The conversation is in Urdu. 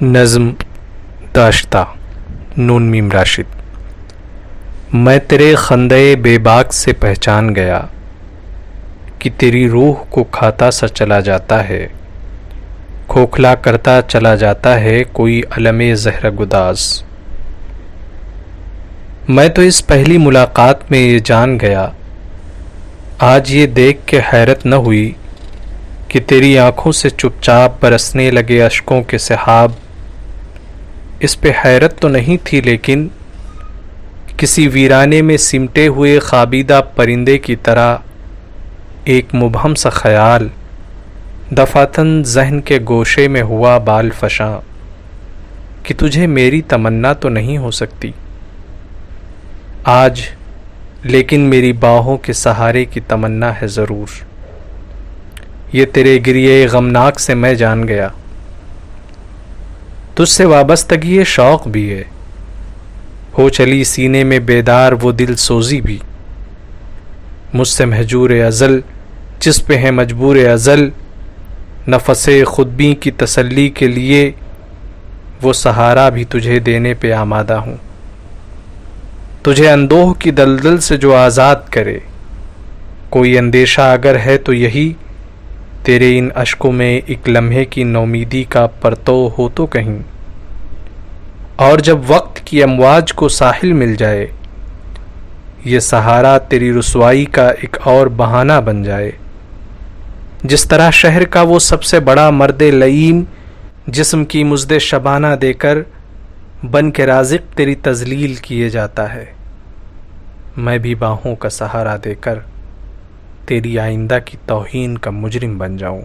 نظم داشتہ نون میم راشد۔ میں تیرے خندے بے باک سے پہچان گیا کہ تیری روح کو کھاتا سا چلا جاتا ہے، کھوکھلا کرتا چلا جاتا ہے کوئی علم زہر گداز۔ میں تو اس پہلی ملاقات میں یہ جان گیا، آج یہ دیکھ کے حیرت نہ ہوئی کہ تیری آنکھوں سے چپ چاپ برسنے لگے اشکوں کے سحاب۔ اس پہ حیرت تو نہیں تھی، لیکن کسی ویرانے میں سمٹے ہوئے خوابیدہ پرندے کی طرح ایک مبہم سا خیال دفعتاً ذہن کے گوشے میں ہوا بال فشاں کہ تجھے میری تمنا تو نہیں ہو سکتی آج، لیکن میری باہوں کے سہارے کی تمنا ہے ضرور۔ یہ تیرے گریے غمناک سے میں جان گیا، تجھ سے وابستگی شوق بھی ہے، ہو چلی سینے میں بیدار وہ دل سوزی بھی۔ مجھ سے مہجور ازل جس پہ ہے مجبور ازل، نفس خودبین کی تسلی کے لیے وہ سہارا بھی تجھے دینے پہ آمادہ ہوں۔ تجھے اندوہ کی دلدل سے جو آزاد کرے، کوئی اندیشہ اگر ہے تو یہی تیرے ان اشکوں میں ایک لمحے کی نومیدی کا پرتو ہو تو کہیں، اور جب وقت کی امواج کو ساحل مل جائے، یہ سہارا تیری رسوائی کا ایک اور بہانہ بن جائے۔ جس طرح شہر کا وہ سب سے بڑا مرد لئیم جسم کی مزد شبانہ دے کر بن کے رازق تیری تذلیل کیے جاتا ہے، میں بھی باہوں کا سہارا دے کر تیری آئندہ کی توہین کا مجرم بن جاؤں۔